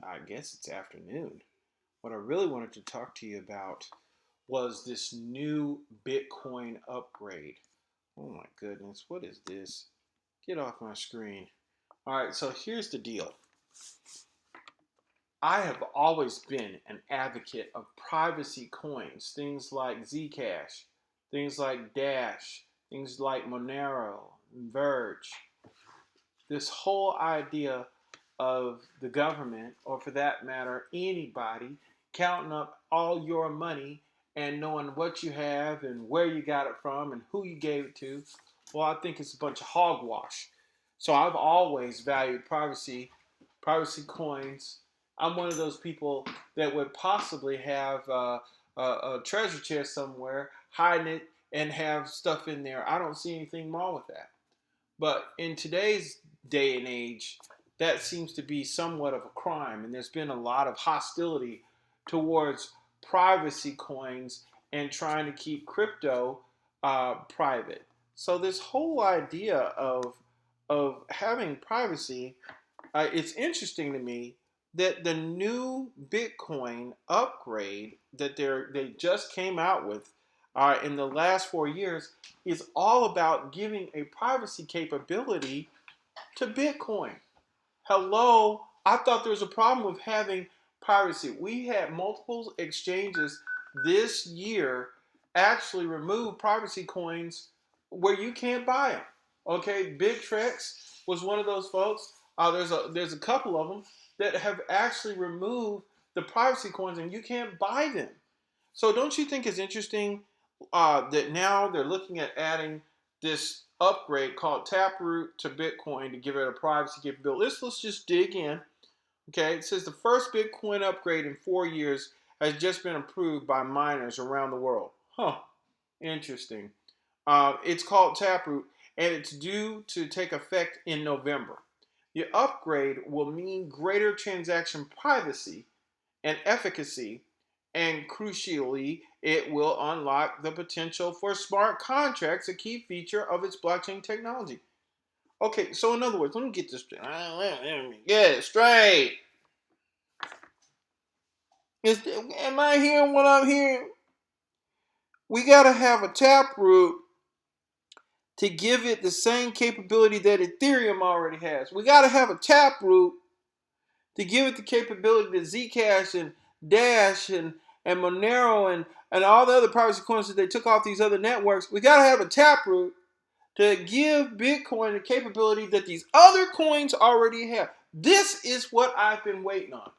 I guess it's afternoon. What I really wanted to talk to you about was this new Bitcoin upgrade. Oh my goodness, what is this? Get off my screen. All right, so here's the deal. I have always been an advocate of privacy coins, things like Zcash, things like Dash, things like Monero, Verge. This whole idea of the government, or for that matter, anybody, counting up all your money and knowing what you have and where you got it from and who you gave it to, well, I think it's a bunch of hogwash. So I've always valued privacy coins. I'm one of those people that would possibly have a treasure chest somewhere, hiding it, and have stuff in there. I don't see anything wrong with that. But in today's day and age, that seems to be somewhat of a crime, and there's been a lot of hostility towards privacy coins and trying to keep crypto private. So this whole idea of having privacy, it's interesting to me that the new Bitcoin upgrade that they just came out with in the last 4 years is all about giving a privacy capability to Bitcoin. Hello, I thought there was a problem with having privacy. We had multiple exchanges this year actually remove privacy coins where you can't buy them. Okay, Bittrex was one of those folks. There's a couple of them that have actually removed the privacy coins and you can't buy them. So don't you think it's interesting that now they're looking at adding this upgrade called Taproot to Bitcoin to give it a privacy capability? Let's just dig in. Okay, it says the first Bitcoin upgrade in 4 years has just been approved by miners around the world. Huh, interesting. It's called Taproot, and it's due to take effect in November. The upgrade will mean greater transaction privacy and efficacy, and crucially, it will unlock the potential for smart contracts, a key feature of its blockchain technology. Okay, so in other words, let me get this straight. Get it straight. Am I hearing what I'm hearing? We got to have a taproot to give it the same capability that Ethereum already has. We got to have a taproot to give it the capability that Zcash and Dash and Monero and all the other privacy coins that they took off these other networks. We got to have a taproot to give Bitcoin the capability that these other coins already have. This is what I've been waiting on.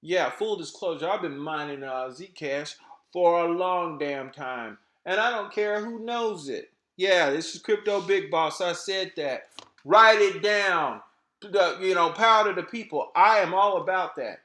Yeah, full disclosure, I've been mining Zcash for a long damn time. And I don't care who knows it. Yeah, this is Crypto Big Boss. I said that. Write it down. Power to the people. I am all about that.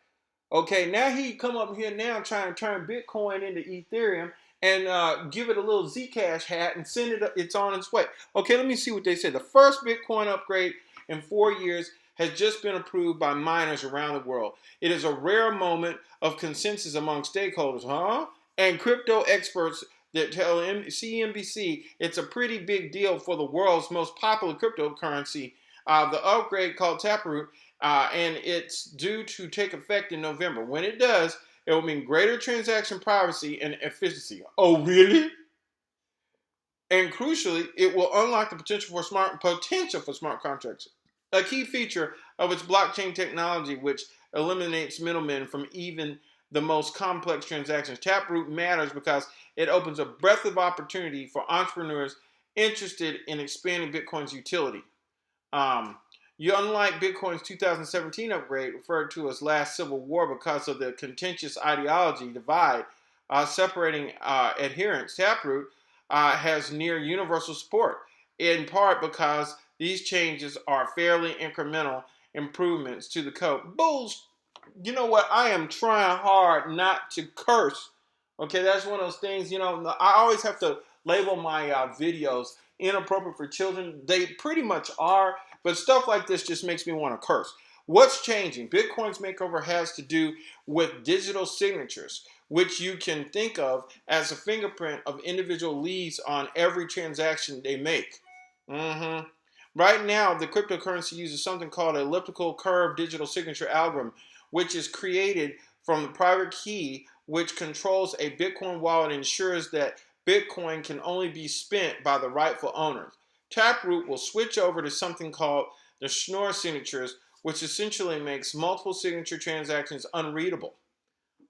Okay, now he come up here now trying to turn Bitcoin into Ethereum and give it a little Zcash hat and send it up. It's on its way. Okay, let me see what they said. The first Bitcoin upgrade in 4 years has just been approved by miners around the world. It is a rare moment of consensus among stakeholders, huh? And crypto experts that tell CNBC it's a pretty big deal for the world's most popular cryptocurrency. The upgrade called Taproot, and it's due to take effect in November. When it does, it will mean greater transaction privacy and efficiency. Oh, really? And crucially, it will unlock the potential for smart contracts. A key feature of its blockchain technology, which eliminates middlemen from even the most complex transactions. Taproot matters because it opens a breadth of opportunity for entrepreneurs interested in expanding Bitcoin's utility. Unlike Bitcoin's 2017 upgrade, referred to as last civil war because of the contentious ideology divide separating adherents, Taproot has near universal support, in part because these changes are fairly incremental improvements to the code. Bulls, you know what? I am trying hard not to curse. Okay, that's one of those things, I always have to label my videos inappropriate for children. They pretty much are, but stuff like this just makes me want to curse. What's changing? Bitcoin's makeover has to do with digital signatures, which you can think of as a fingerprint of individual leads on every transaction they make. Right now, the cryptocurrency uses something called an elliptical curve digital signature algorithm, which is created from the private key, which controls a Bitcoin wallet and ensures that Bitcoin can only be spent by the rightful owners. Taproot will switch over to something called the Schnorr signatures, which essentially makes multiple signature transactions unreadable.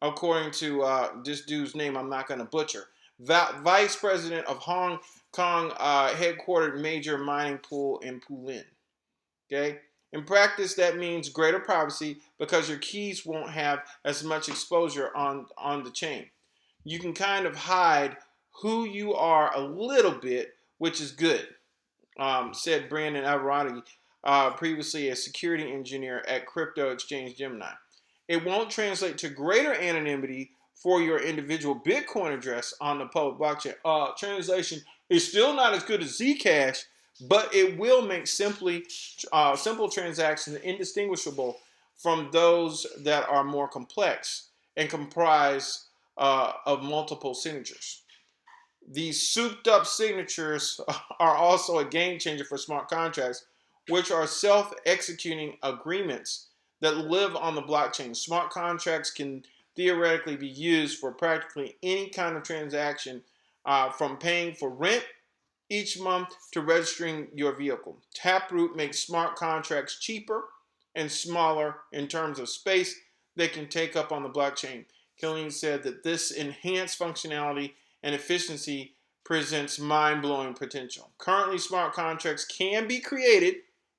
According to this dude's name, I'm not going to butcher, Vice President of Hong Kong headquartered major mining pool in Pulin. Okay? In practice, that means greater privacy because your keys won't have as much exposure on the chain. You can kind of hide who you are a little bit, which is good, said Brandon Alvarado, previously a security engineer at crypto exchange Gemini. It won't translate to greater anonymity for your individual Bitcoin address on the public blockchain. Translation is still not as good as Zcash, but it will make simple transactions indistinguishable from those that are more complex and comprise of multiple signatures. These souped up signatures are also a game changer for smart contracts, which are self executing agreements that live on the blockchain. Smart contracts can theoretically be used for practically any kind of transaction, from paying for rent each month to registering your vehicle. Taproot makes smart contracts cheaper and smaller in terms of space they can take up on the blockchain. Killian said that this enhanced functionality and efficiency presents mind-blowing potential. Currently, smart contracts can be created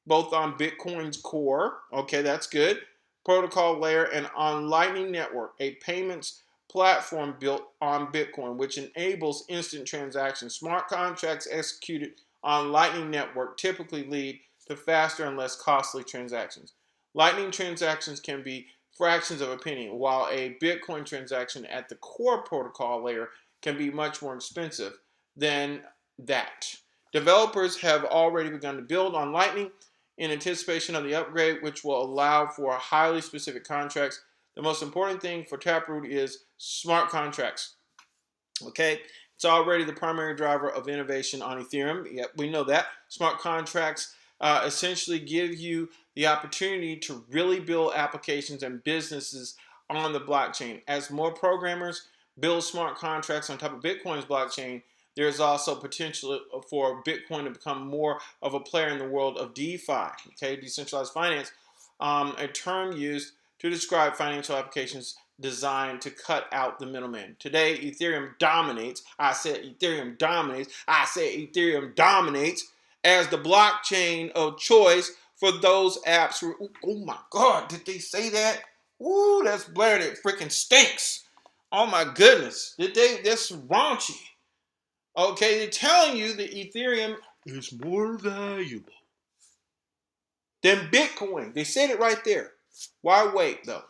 both on Bitcoin's core, okay, that's good, protocol layer, and on Lightning Network, a payments platform built on Bitcoin, which enables instant transactions. Smart contracts executed on Lightning Network typically lead to faster and less costly transactions. Lightning transactions can be fractions of a penny, while a Bitcoin transaction at the core protocol layer can be much more expensive than that. Developers have already begun to build on Lightning in anticipation of the upgrade, which will allow for highly specific contracts. The most important thing for Taproot is smart contracts. Okay, it's already the primary driver of innovation on Ethereum. Yep, we know that. Smart contracts essentially give you the opportunity to really build applications and businesses on the blockchain. As more programmers build smart contracts on top of Bitcoin's blockchain, there's also potential for Bitcoin to become more of a player in the world of DeFi, okay, decentralized finance, a term used to describe financial applications designed to cut out the middleman. Today, Ethereum dominates. I said Ethereum dominates. I said Ethereum dominates as the blockchain of choice for those apps. Oh my God, did they say that? Ooh, that's blaring. It freaking stinks. Oh my goodness. That's raunchy. Okay, they're telling you that Ethereum is more valuable than Bitcoin. They said it right there. Why wait though?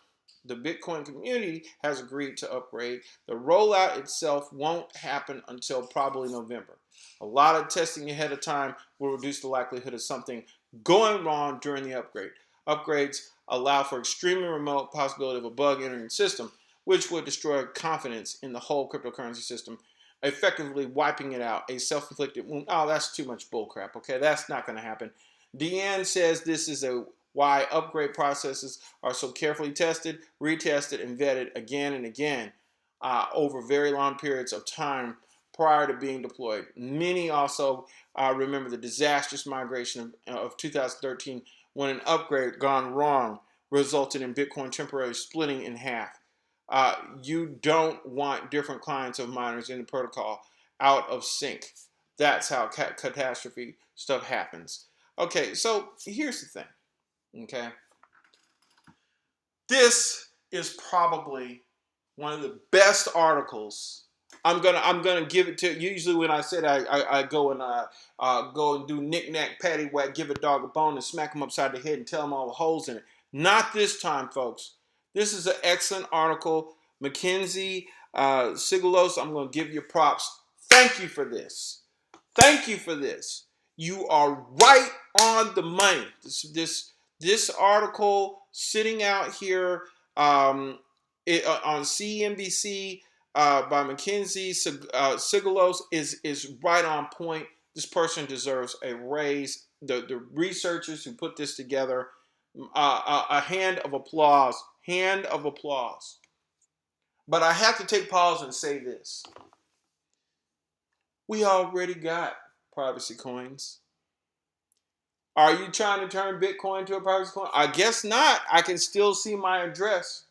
The Bitcoin community has agreed to upgrade. The rollout itself won't happen until probably November. A lot of testing ahead of time will reduce the likelihood of something going wrong during the upgrade. Upgrades allow for extremely remote possibility of a bug entering the system, which would destroy confidence in the whole cryptocurrency system, effectively wiping it out. A self-inflicted wound. Oh, that's too much bullcrap. Okay, that's not going to happen. Deanne says this is why upgrade processes are so carefully tested, retested, and vetted again and again over very long periods of time prior to being deployed. Many also remember the disastrous migration of 2013 when an upgrade gone wrong resulted in Bitcoin temporarily splitting in half. You don't want different clients of miners in the protocol out of sync. That's how catastrophe stuff happens. Okay, so here's the thing. Okay, this is probably one of the best articles. I'm gonna give it to. Usually when I said I go and do knick-knack paddywhack, give a dog a bone and smack him upside the head and tell him all the holes in it. Not this time, folks. This is an excellent article. Mackenzie Sigalos, I'm gonna give you props. Thank you for this. Thank you for this. You are right on the money. This article sitting out here on CNBC by Mackenzie Sigalos is right on point. This person deserves a raise. the researchers who put this together, a hand of applause. Hand of applause. But I have to take pause and say this. We already got privacy coins. Are you trying to turn Bitcoin into a privacy coin? I guess not. I can still see my address.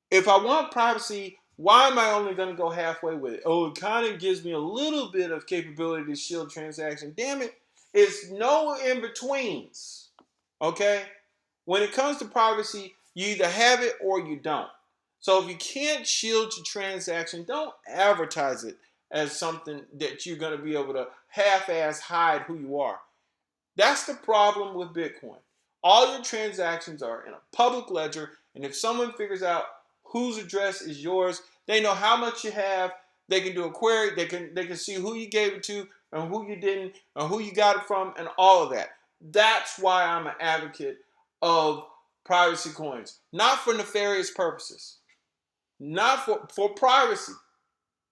If I want privacy, why am I only going to go halfway with it? Oh, it kind of gives me a little bit of capability to shield transactions. Damn it. It's no in-betweens. Okay? When it comes to privacy, you either have it or you don't. So if you can't shield your transaction, don't advertise it as something that you're going to be able to half-ass hide who you are. That's the problem with Bitcoin. All your transactions are in a public ledger, and if someone figures out whose address is yours, they know how much you have. They can do a query. They can see who you gave it to and who you didn't, and who you got it from, and all of that. That's why I'm an advocate of privacy coins, not for nefarious purposes, not for privacy.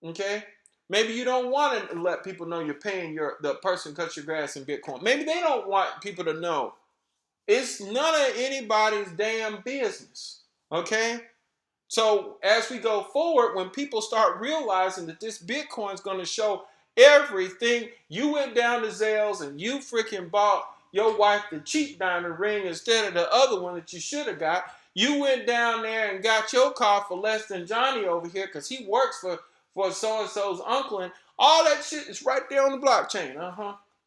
Okay. Maybe you don't want to let people know you're paying the person cuts your grass in Bitcoin. Maybe they don't want people to know. It's none of anybody's damn business. Okay? So as we go forward, when people start realizing that this Bitcoin is going to show everything, you went down to Zales and you freaking bought your wife the cheap diamond ring instead of the other one that you should have got. You went down there and got your car for less than Johnny over here because he works for so-and-so's uncle, and all that shit is right there on the blockchain.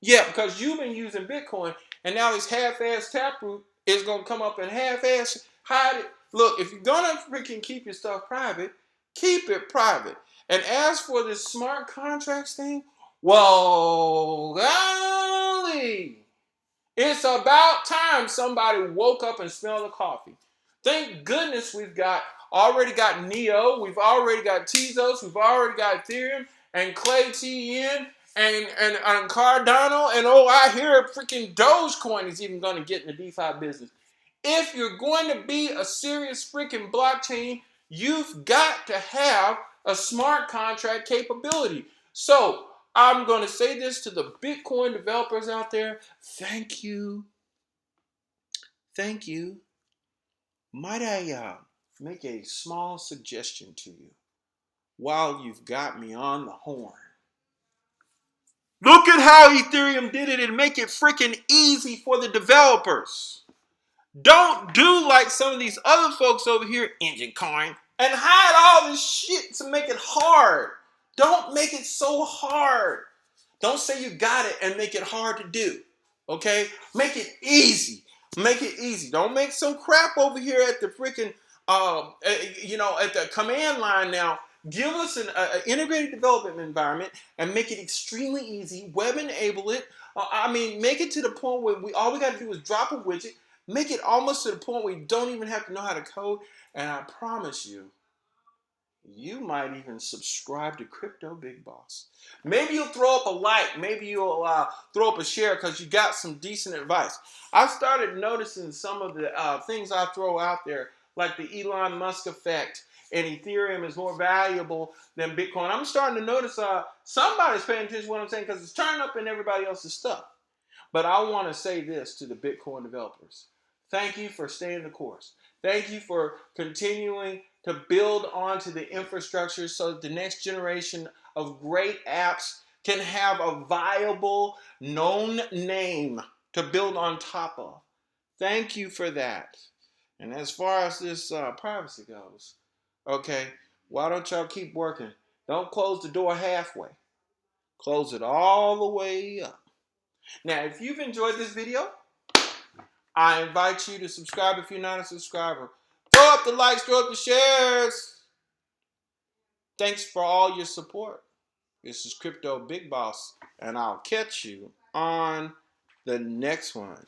Yeah, because you've been using Bitcoin, and now this half-ass taproot is going to come up and half-ass hide it. Look, if you're going to freaking keep your stuff private, keep it private. And as for this smart contracts thing, well, golly, it's about time somebody woke up and smelled the coffee. Thank goodness we've already got Neo, we've already got Tezos, we've already got Ethereum, and Clay TN, and Cardano, and oh, I hear freaking Dogecoin is even going to get in the DeFi business. If you're going to be a serious freaking blockchain, you've got to have a smart contract capability. So I'm going to say this to the Bitcoin developers out there. Thank you. Thank you. Might I make a small suggestion to you while you've got me on the horn? Look at how Ethereum did it and make it freaking easy for the developers. Don't do like some of these other folks over here, Engine Coin, and hide all this shit to make it hard. Don't make it so hard. Don't say you got it and make it hard to do. Okay? Make it easy. Make it easy. Don't make some crap over here at the freaking, at the command line now. Give us an integrated development environment and make it extremely easy. Web enable it. Make it to the point where all we got to do is drop a widget. Make it almost to the point where you don't even have to know how to code. And I promise you, you might even subscribe to Crypto Big Boss. Maybe you'll throw up a like. Maybe you'll throw up a share because you got some decent advice. I've started noticing some of the things I throw out there, like the Elon Musk effect, and Ethereum is more valuable than Bitcoin. I'm starting to notice somebody's paying attention to what I'm saying because it's turning up in everybody else's stuff. But I want to say this to the Bitcoin developers. Thank you for staying the course. Thank you for continuing to build onto the infrastructure so that the next generation of great apps can have a viable, known name to build on top of. Thank you for that. And as far as this privacy goes, okay, why don't y'all keep working? Don't close the door halfway. Close it all the way up. Now, if you've enjoyed this video, I invite you to subscribe if you're not a subscriber. Throw up the likes, throw up the shares. Thanks for all your support. This is Crypto Big Boss, and I'll catch you on the next one.